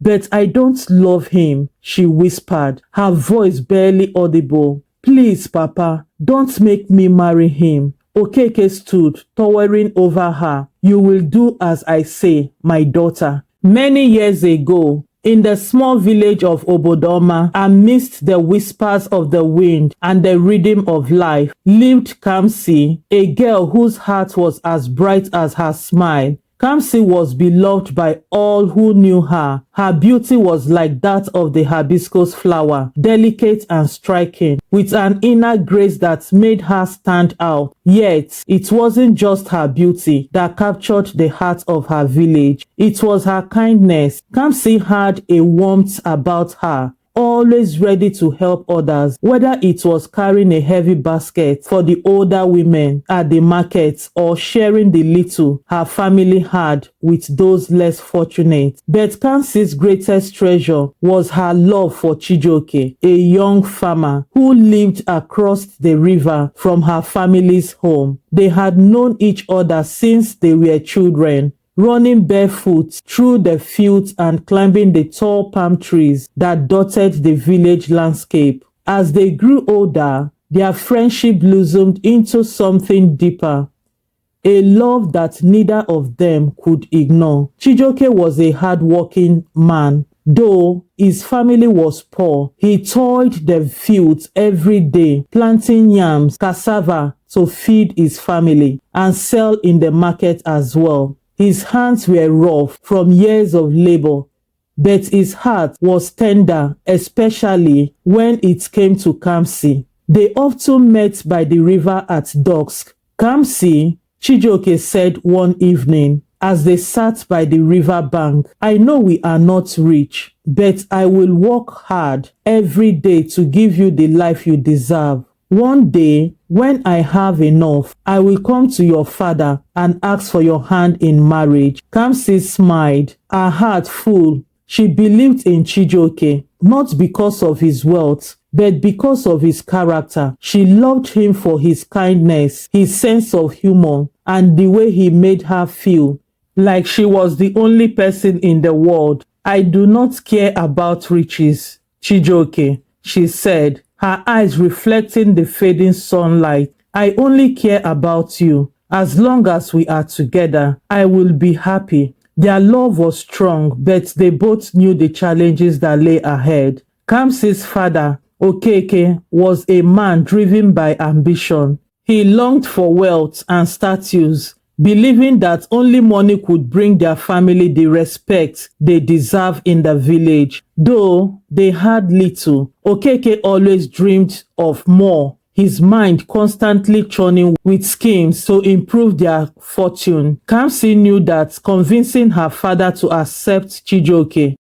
"But I don't love him," she whispered, her voice barely audible. "Please, Papa, don't make me marry him." Okeke stood, towering over her. "You will do as I say, my daughter." Many years ago, in the small village of Obodoma, amidst the whispers of the wind and the rhythm of life, lived Kamsi, a girl whose heart was as bright as her smile. Kamsi was beloved by all who knew her. Her beauty was like that of the hibiscus flower, delicate and striking, with an inner grace that made her stand out. Yet, it wasn't just her beauty that captured the heart of her village. It was her kindness. Kamsi had a warmth about her, always ready to help others, whether it was carrying a heavy basket for the older women at the market or sharing the little her family had with those less fortunate. But Kamsi's greatest treasure was her love for Chijioke, a young farmer who lived across the river from her family's home. They had known each other since they were children, running barefoot through the fields and climbing the tall palm trees that dotted the village landscape. As they grew older, their friendship blossomed into something deeper, a love that neither of them could ignore. Chijioke was a hard-working man. Though his family was poor, he toiled the fields every day, planting yams, cassava to feed his family and sell in the market as well. His hands were rough from years of labor, but his heart was tender, especially when it came to Kamsi. They often met by the river at dusk. "Kamsi," Chijioke said one evening as they sat by the river bank, "I know we are not rich, but I will work hard every day to give you the life you deserve. One day, when I have enough, I will come to your father and ask for your hand in marriage." Kamsi smiled, her heart full. She believed in Chijioke, not because of his wealth, but because of his character. She loved him for his kindness, his sense of humor, and the way he made her feel like she was the only person in the world. "I do not care about riches, Chijioke," she said, her eyes reflecting the fading sunlight. "I only care about you. As long as we are together, I will be happy." Their love was strong, but they both knew the challenges that lay ahead. Kamsi's father, Okeke, was a man driven by ambition. He longed for wealth and status, believing that only money could bring their family the respect they deserve in the village. Though they had little, Okeke always dreamed of more, his mind constantly churning with schemes to improve their fortune. Kamsi knew that convincing her father to accept Chijioke,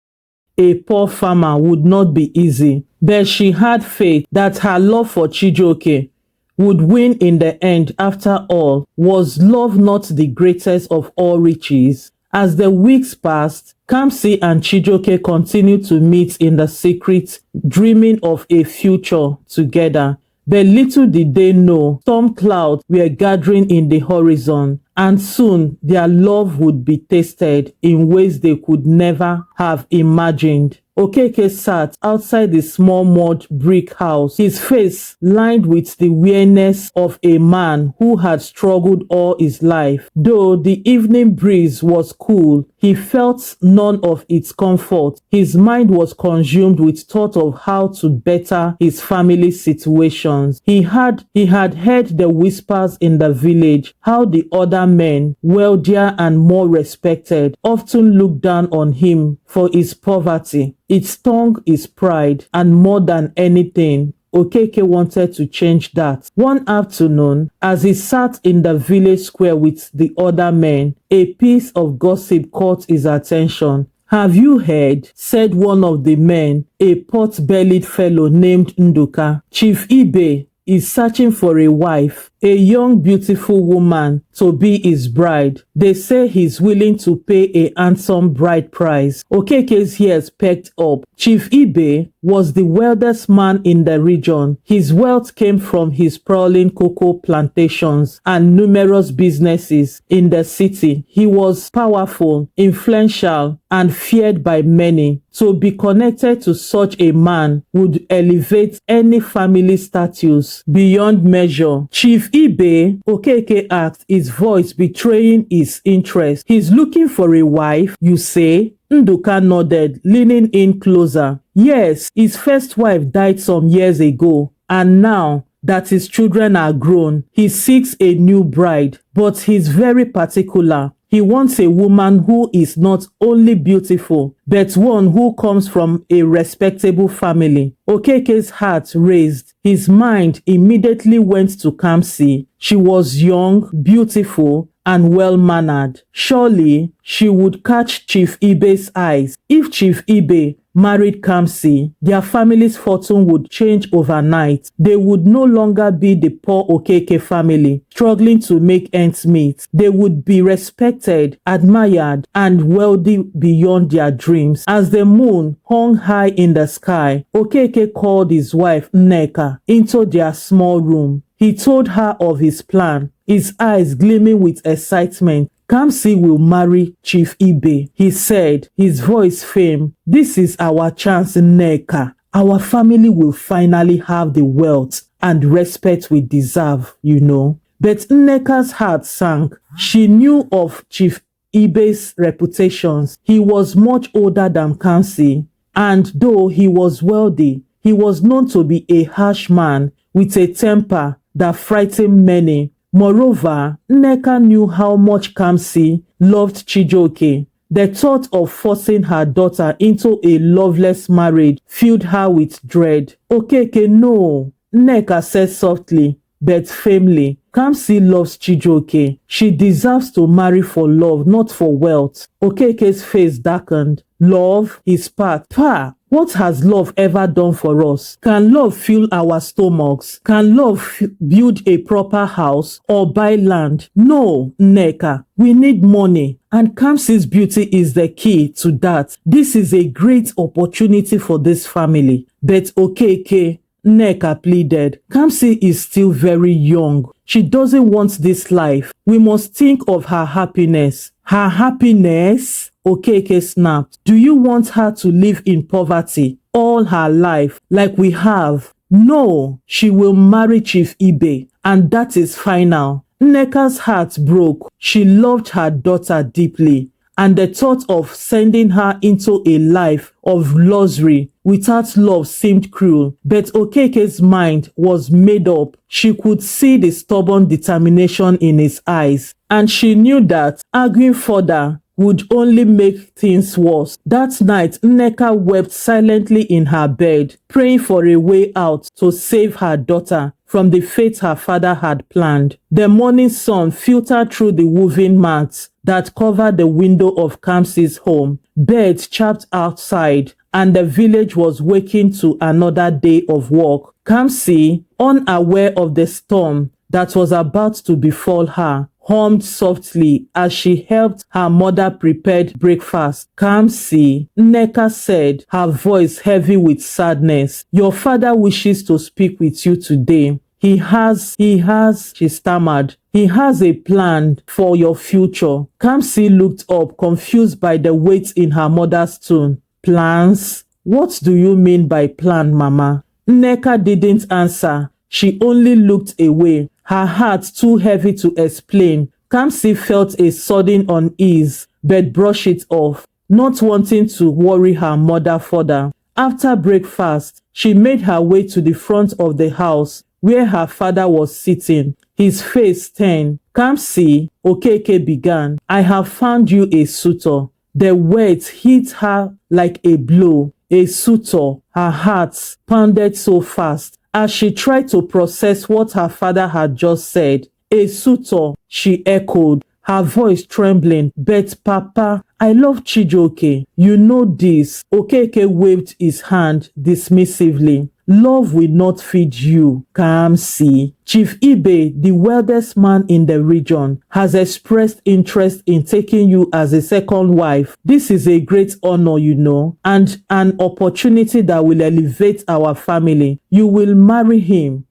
a poor farmer, would not be easy, but she had faith that her love for Chijioke would win in the end. After all, was love not the greatest of all riches? As the weeks passed, Kamsi and Chijioke continued to meet in the secret, dreaming of a future together. But little did they know, storm clouds were gathering in the horizon, and soon their love would be tasted in ways they could never have imagined. Okeke sat outside the small mud brick house, his face lined with the weariness of a man who had struggled all his life. Though the evening breeze was cool, he felt none of its comfort. His mind was consumed with thought of how to better his family's situations. He had heard the whispers in the village, how the other men, wealthier and more respected, often looked down on him for his poverty. It stung his pride, and more than anything, Okeke wanted to change that. One afternoon, as he sat in the village square with the other men, a piece of gossip caught his attention. "Have you heard?" said one of the men, a pot-bellied fellow named Nduka. "Chief Ibe is searching for a wife. a young beautiful woman to be his bride. They say he's willing to pay a handsome bride price. Okeke's ears perked up. Chief Ibe was the wealthiest man in the region. His wealth came from his sprawling cocoa plantations and numerous businesses in the city. He was powerful, influential, and feared by many. To be connected to such a man would elevate any family status beyond measure. Chief Ibe, Okeke asked, his voice betraying his interest. He's looking for a wife, you say? Nduka nodded, leaning in closer. Yes, his first wife died some years ago, and now that his children are grown, he seeks a new bride, but he's very particular. He wants a woman who is not only beautiful, but one who comes from a respectable family. Okeke's heart raised. His mind immediately went to Kamsi. She was young, beautiful, and well-mannered. Surely she would catch Chief Ibe's eyes. If Chief Ibe married Kamsi, their family's fortune would change overnight. They would no longer be the poor Okeke family, struggling to make ends meet. They would be respected, admired, and wealthy beyond their dreams. As the moon hung high in the sky, Okeke called his wife Nneka into their small room. He told her of his plan, his eyes gleaming with excitement. Kamsi will marry Chief Ibe, he said, his voice firm. This is our chance, Nneka. Our family will finally have the wealth and respect we deserve, you know. But Nneka's heart sank. She knew of Chief Ibe's reputations. He was much older than Kamsi, and though he was wealthy, he was known to be a harsh man with a temper that frightened many. Moreover, Nneka knew how much Kamsi loved Chijioke. The thought of forcing her daughter into a loveless marriage filled her with dread. Okeke, no, Nneka said softly but firmly. Kamsi loves Chijioke. She deserves to marry for love, not for wealth. Okeke's face darkened. Love is part. Pa, what has love ever done for us? Can love fill our stomachs? Can love build a proper house or buy land? No, Nneka. We need money. And Kamsi's beauty is the key to that. This is a great opportunity for this family. But Okeke, Nneka pleaded, Kamsi is still very young. She doesn't want this life. We must think of her happiness. Her happiness? Okeke snapped. Do you want her to live in poverty all her life like we have? No, she will marry Chief Ibe, and that is final. Nneka's heart broke. She loved her daughter deeply, and the thought of sending her into a life of luxury without love seemed cruel. But Okeke's mind was made up. She could see the stubborn determination in his eyes, and she knew that arguing further would only make things worse. That night, Nneka wept silently in her bed, praying for a way out to save her daughter from the fate her father had planned. The morning sun filtered through the woven mats that covered the window of Kamsi's home. Birds chirped outside, and the village was waking to another day of work. Kamsi, unaware of the storm that was about to befall her, hummed softly as she helped her mother prepare breakfast. Kamsi, Nneka said, her voice heavy with sadness, your father wishes to speak with you today. He has, she stammered. He has a plan for your future. Kamsi looked up, confused by the weight in her mother's tone. Plans? What do you mean by plan, Mama? Nneka didn't answer. She only looked away, her heart too heavy to explain. Kamsi felt a sudden unease, but brushed it off, not wanting to worry her mother further. After breakfast, she made her way to the front of the house, where her father was sitting, his face stern. Kamsi, Okeke began, I have found you a suitor. The words hit her like a blow. A suitor. Her heart pounded so fast as she tried to process what her father had just said. A suitor, she echoed, her voice trembling. But Papa, I love Chijioke. You know this. Okeke waved his hand dismissively. Love will not feed you, Kamsi. Chief Ibe, the wealthiest man in the region, has expressed interest in taking you as a second wife. This is a great honor, and an opportunity that will elevate our family. You will marry him.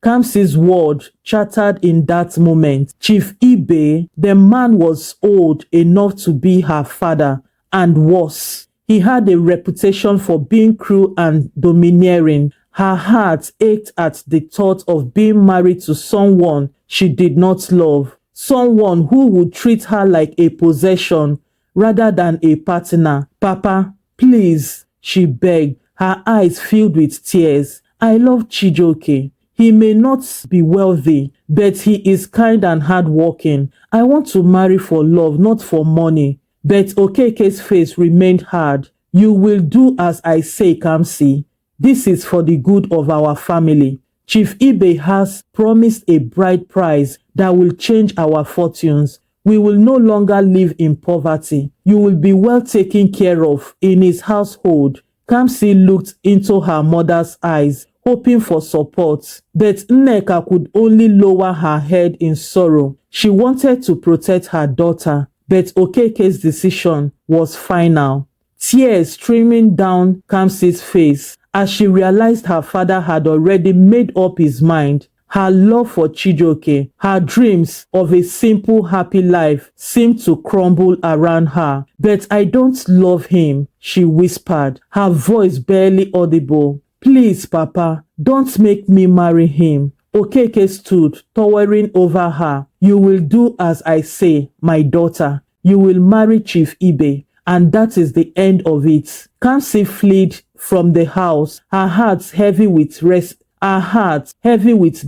Kamsi's word chattered in that moment. Chief Ibe, the man was old enough to be her father, and worse. He had a reputation for being cruel and domineering. Her heart ached at the thought of being married to someone she did not love, someone who would treat her like a possession rather than a partner. Papa, please, she begged, her eyes filled with tears. I love Chijioke. He may not be wealthy, but he is kind and hardworking. I want to marry for love, not for money. But Okeke's face remained hard. You will do as I say, Kamsi. This is for the good of our family. Chief Ibe has promised a bride price that will change our fortunes. We will no longer live in poverty. You will be well taken care of in his household. Kamsi looked into her mother's eyes, hoping for support. But Nneka could only lower her head in sorrow. She wanted to protect her daughter, but Okeke's decision was final. Tears streaming down Kamsi's face as she realized her father had already made up his mind. Her love for Chijioke, her dreams of a simple, happy life seemed to crumble around her. But I don't love him, she whispered, her voice barely audible. Please, Papa, don't make me marry him. Okeke stood, towering over her. You will do as I say, my daughter. You will marry Chief Ibe, and that is the end of it. Kamsi fled from the house, her heart heavy with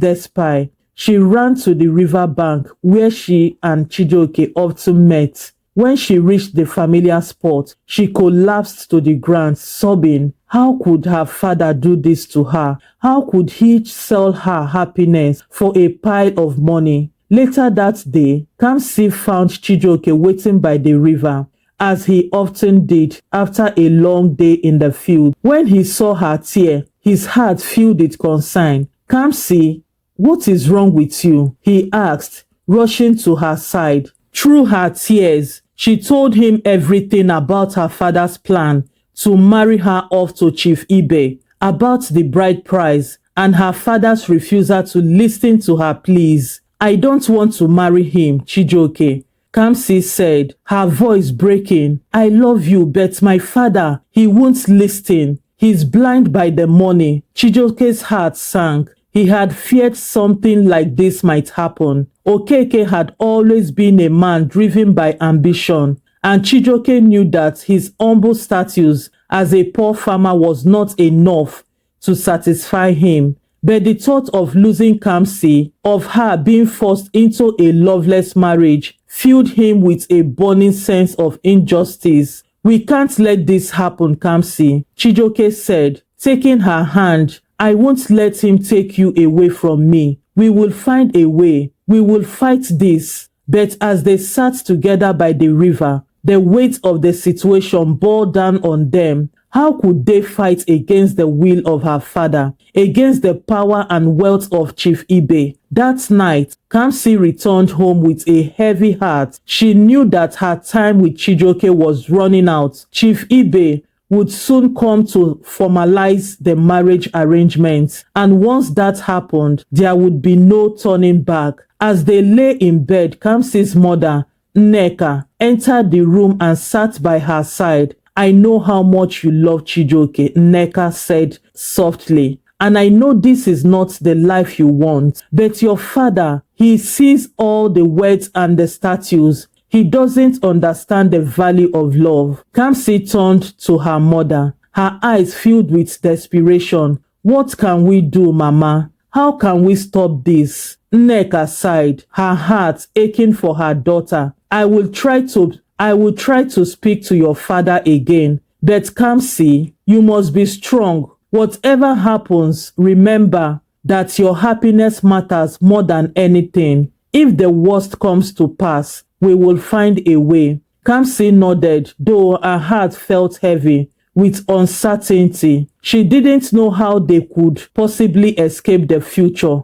despair. She ran to the river bank where she and Chijioke often met. When she reached the familiar spot, she collapsed to the ground, sobbing. How could her father do this to her? How could he sell her happiness for a pile of money? Later that day, Kamsi found Chijioke waiting by the river, as he often did after a long day in the field. When he saw her tear, his heart filled with concern. Kamsi, what is wrong with you? He asked, rushing to her side. Through her tears, she told him everything about her father's plan to marry her off to Chief Ibe, about the bride price, and her father's refusal to listen to her pleas. I don't want to marry him, Chijioke, Kamsi said, her voice breaking. I love you, but my father, he won't listen. He's blind by the money. Chijioke's heart sank. He had feared something like this might happen. Okeke had always been a man driven by ambition, and Chijioke knew that his humble status as a poor farmer was not enough to satisfy him. But the thought of losing Kamsi, of her being forced into a loveless marriage, filled him with a burning sense of injustice. We can't let this happen, Kamsi, Chijioke said, taking her hand. I won't let him take you away from me. We will find a way. We will fight this. But as they sat together by the river, the weight of the situation bore down on them. How could they fight against the will of her father, against the power and wealth of Chief Ibe? That night, Kamsi returned home with a heavy heart. She knew that her time with Chijioke was running out. Chief Ibe would soon come to formalize the marriage arrangements, and once that happened, there would be no turning back. As they lay in bed, Kamsi's mother, Nneka, entered the room and sat by her side. I know how much you love Chijioke, Nneka said softly, and I know this is not the life you want. But your father, he sees all the wealth and the statues. He doesn't understand the value of love. Kamsi turned to her mother, her eyes filled with desperation. What can we do, Mama? How can we stop this? Nneka sighed, her heart aching for her daughter. I will try to speak to your father again. But Kamsi, you must be strong. Whatever happens, remember that your happiness matters more than anything. If the worst comes to pass, we will find a way. Kamsi nodded, though her heart felt heavy with uncertainty. She didn't know how they could possibly escape the future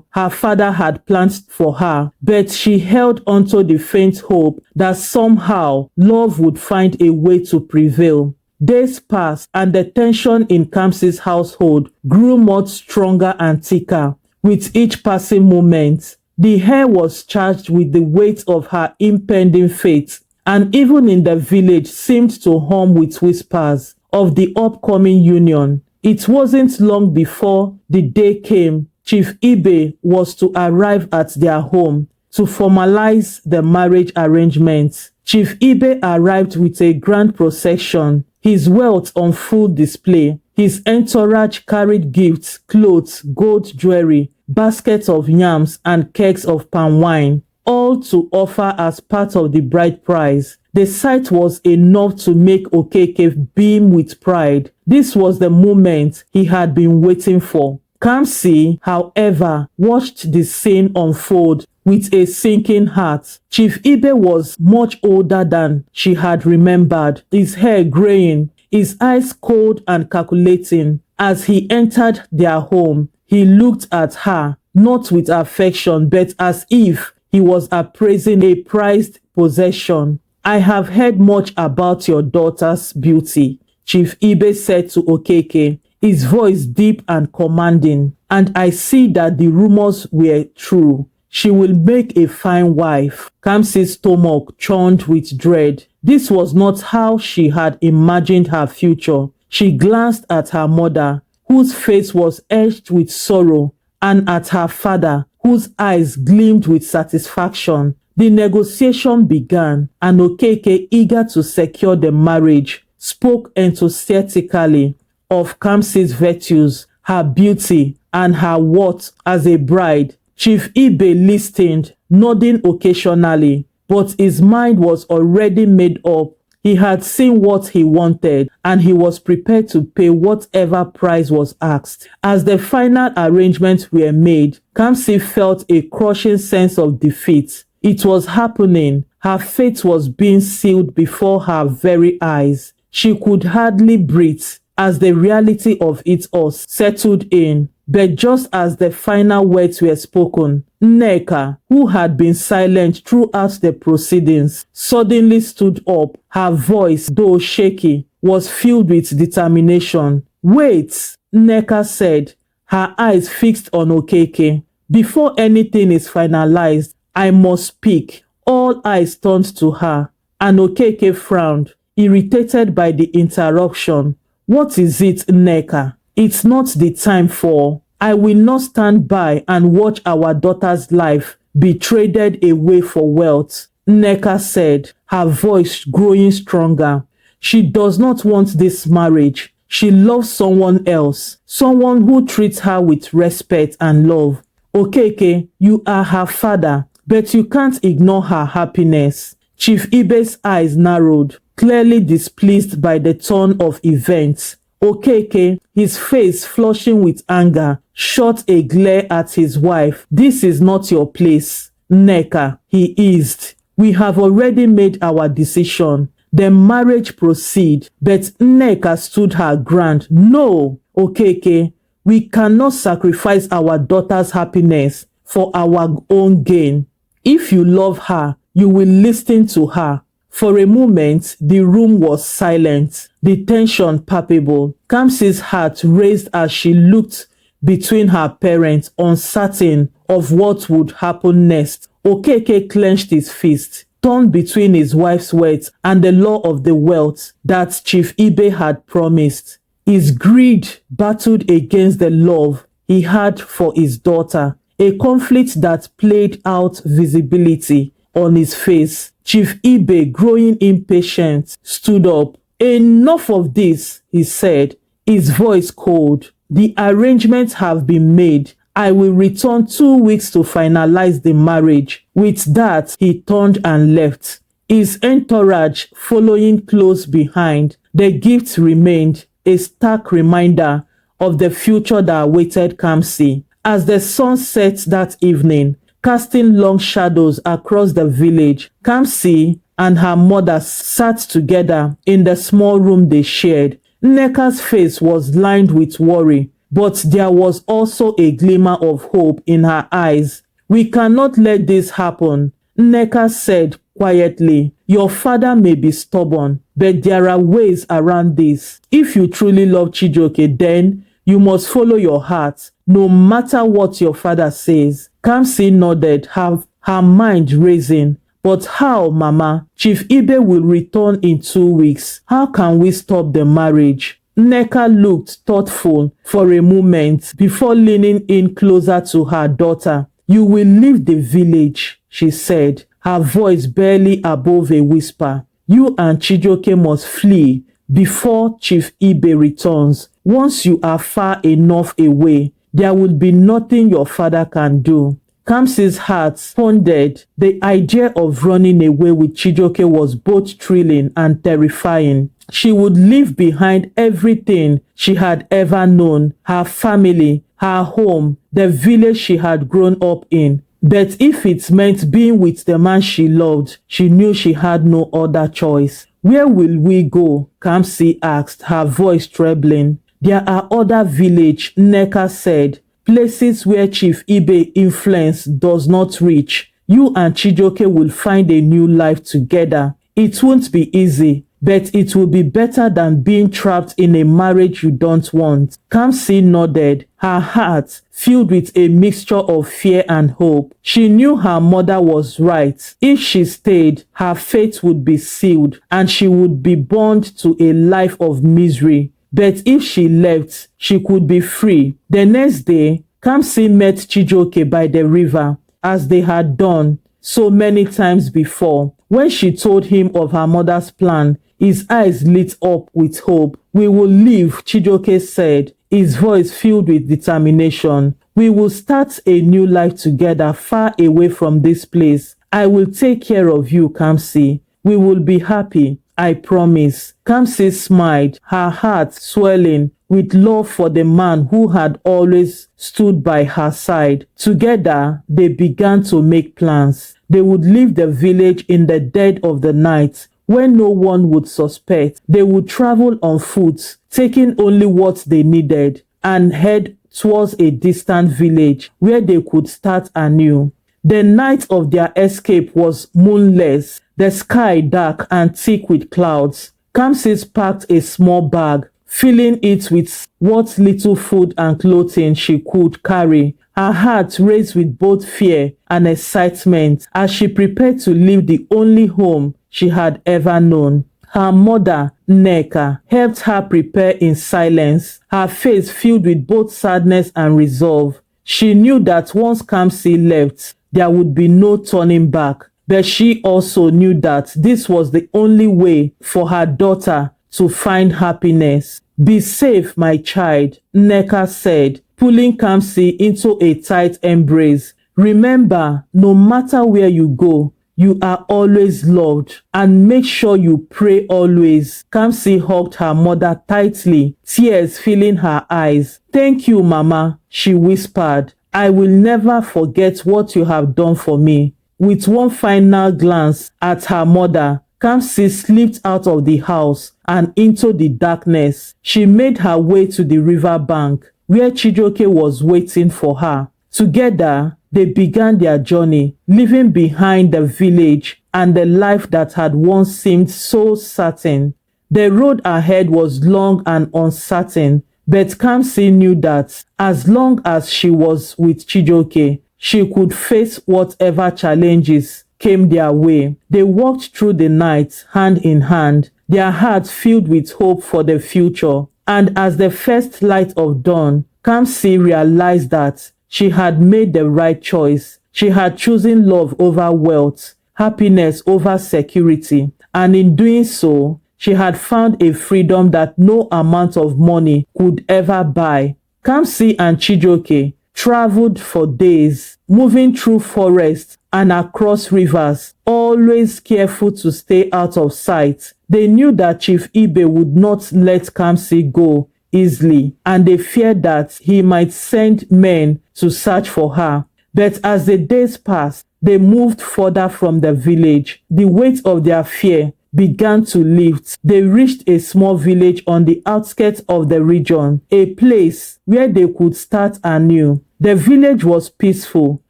her father had planned for her, but she held onto the faint hope that somehow love would find a way to prevail. Days passed, and the tension in Kamsi's household grew much stronger and thicker with each passing moment. The air was charged with the weight of her impending fate, and even in the village seemed to hum with whispers of the upcoming union. It wasn't long before the day came Chief Ibe was to arrive at their home to formalize the marriage arrangements. Chief Ibe arrived with a grand procession, his wealth on full display. His entourage carried gifts, clothes, gold jewelry, baskets of yams, and kegs of palm wine, all to offer as part of the bride price. The sight was enough to make Okeke beam with pride. This was the moment he had been waiting for. Kamsi, however, watched the scene unfold with a sinking heart. Chief Ibe was much older than she had remembered, his hair graying, his eyes cold and calculating. As he entered their home, he looked at her, not with affection, but as if he was appraising a prized possession. "I have heard much about your daughter's beauty," Chief Ibe said to Okeke, his voice deep and commanding, "and I see that the rumors were true. She will make a fine wife." Kamsi's stomach churned with dread. This was not how she had imagined her future. She glanced at her mother, whose face was etched with sorrow, and at her father, whose eyes gleamed with satisfaction. The negotiation began, and Okeke, eager to secure the marriage, spoke enthusiastically of Kamsi's virtues, her beauty, and her worth as a bride. Chief Ibe listened, nodding occasionally, but his mind was already made up. He had seen what he wanted, and he was prepared to pay whatever price was asked. As the final arrangements were made, Kamsi felt a crushing sense of defeat. It was happening. Her fate was being sealed before her very eyes. She could hardly breathe as the reality of it all settled in. But just as the final words were spoken, Nneka, who had been silent throughout the proceedings, suddenly stood up. Her voice, though shaky, was filled with determination. "Wait," Nneka said, her eyes fixed on Okeke. "Before anything is finalized, I must speak." All eyes turned to her, and Okeke frowned, irritated by the interruption. "What is it, Nneka? It's not the time for. I will not stand by and watch our daughter's life be traded away for wealth," Nneka said, her voice growing stronger. "She does not want this marriage. She loves someone else, someone who treats her with respect and love. Okeke, you are her father, but you can't ignore her happiness." Chief Ibe's eyes narrowed, clearly displeased by the turn of events. Okeke, his face flushing with anger, shot a glare at his wife. "This is not your place, Nneka," he eased. "We have already made our decision. The marriage proceed." But Nneka stood her ground. "No, Okeke, we cannot sacrifice our daughter's happiness for our own gain. If you love her, you will listen to her." For a moment, the room was silent, the tension palpable. Kamsi's heart raced as she looked between her parents, uncertain of what would happen next. Okeke clenched his fist, torn between his wife's words and the law of the wealth that Chief Ibe had promised. His greed battled against the love he had for his daughter, a conflict that played out visibility on his face. Chief Ibe, growing impatient, stood up. "Enough of this," he said, his voice cold. "The arrangements have been made. I will return 2 weeks to finalize the marriage." With that, he turned and left, his entourage following close behind. The gifts remained, a stark reminder of the future that awaited Kamsi. As the sun set that evening, casting long shadows across the village, Kamsi and her mother sat together in the small room they shared. Nneka's face was lined with worry, but there was also a glimmer of hope in her eyes. "We cannot let this happen," Nneka said quietly. "Your father may be stubborn, but there are ways around this. If you truly love Chijioke, then you must follow your heart, no matter what your father says." Kamsi nodded, her mind racing. "But how, Mama? Chief Ibe will return in 2 weeks. How can we stop the marriage?" Nneka looked thoughtful for a moment before leaning in closer to her daughter. "You will leave the village," she said, her voice barely above a whisper. "You and Chijioke must flee before Chief Ibe returns. Once you are far enough away, there will be nothing your father can do." Kamsi's heart pounded. The idea of running away with Chijioke was both thrilling and terrifying. She would leave behind everything she had ever known, her family, her home, the village she had grown up in. But if it meant being with the man she loved, she knew she had no other choice. "Where will we go?" Kamsi asked, her voice trembling. "There are other villages," Nneka said. "Places where Chief Ibe influence does not reach. You and Chijioke will find a new life together. It won't be easy, but it will be better than being trapped in a marriage you don't want." Kamsi nodded, her heart filled with a mixture of fear and hope. She knew her mother was right. If she stayed, her fate would be sealed and she would be bound to a life of misery. But if she left, she could be free. The next day, Kamsi met Chijioke by the river, as they had done so many times before. When she told him of her mother's plan, his eyes lit up with hope. "We will leave," Chijioke said, his voice filled with determination. "We will start a new life together far away from this place. I will take care of you, Kamsi. We will be happy. I promise." Kamsi smiled, her heart swelling with love for the man who had always stood by her side. Together, they began to make plans. They would leave the village in the dead of the night, when no one would suspect. They would travel on foot, taking only what they needed, and head towards a distant village where they could start anew. The night of their escape was moonless, the sky dark and thick with clouds. Kamsi packed a small bag, filling it with what little food and clothing she could carry. Her heart raced with both fear and excitement as she prepared to leave the only home she had ever known. Her mother, Nneka, helped her prepare in silence, her face filled with both sadness and resolve. She knew that once Kamsi left, there would be no turning back. But she also knew that this was the only way for her daughter to find happiness. "Be safe, my child," Nneka said, pulling Kamsi into a tight embrace. "Remember, no matter where you go, you are always loved, and make sure you pray always." Kamsi hugged her mother tightly, tears filling her eyes. "Thank you, Mama," she whispered. "I will never forget what you have done for me." With one final glance at her mother, Kamsi slipped out of the house and into the darkness. She made her way to the river bank, where Chijioke was waiting for her. Together, they began their journey, leaving behind the village and the life that had once seemed so certain. The road ahead was long and uncertain, but Kamsi knew that as long as she was with Chijioke, she could face whatever challenges came their way. They walked through the night hand in hand, their hearts filled with hope for the future. And as the first light of dawn, Kamsi realized that she had made the right choice. She had chosen love over wealth, happiness over security, and in doing so, she had found a freedom that no amount of money could ever buy. Kamsi and Chijioke traveled for days, moving through forests and across rivers, always careful to stay out of sight. They knew that Chief Ibe would not let Kamsi go easily, and they feared that he might send men to search for her. But as the days passed, they moved further from the village. The weight of their fear began to lift. They reached a small village on the outskirts of the region, a place where they could start anew. The village was peaceful,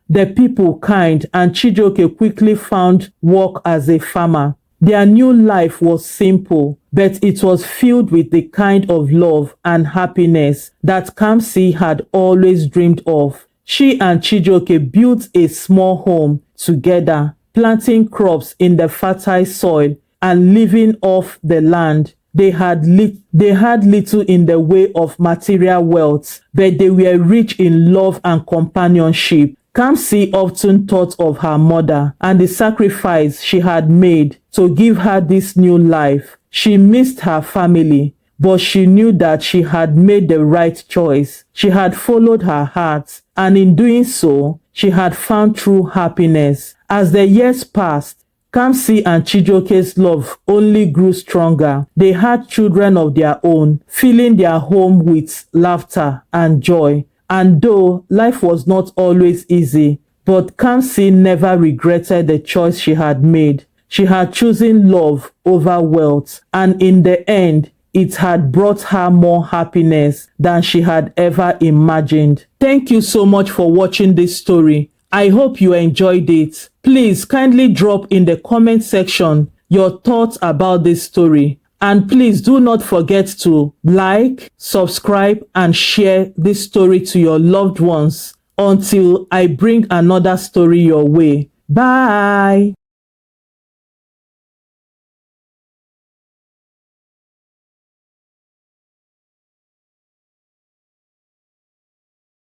the people kind, and Chijioke quickly found work as a farmer. Their new life was simple, but it was filled with the kind of love and happiness that Kamsi had always dreamed of. She and Chijioke built a small home together, planting crops in the fertile soil and living off the land. They had little in the way of material wealth, but they were rich in love and companionship. Kamsi often thought of her mother and the sacrifice she had made to give her this new life. She missed her family, but she knew that she had made the right choice. She had followed her heart, and in doing so, she had found true happiness. As the years passed, Kamsi and Chijioke's love only grew stronger. They had children of their own, filling their home with laughter and joy. And though life was not always easy, but Kamsi never regretted the choice she had made. She had chosen love over wealth, and in the end, it had brought her more happiness than she had ever imagined. Thank you so much for watching this story. I hope you enjoyed it. Please kindly drop in the comment section your thoughts about this story. And please do not forget to like, subscribe, and share this story to your loved ones until I bring another story your way. Bye.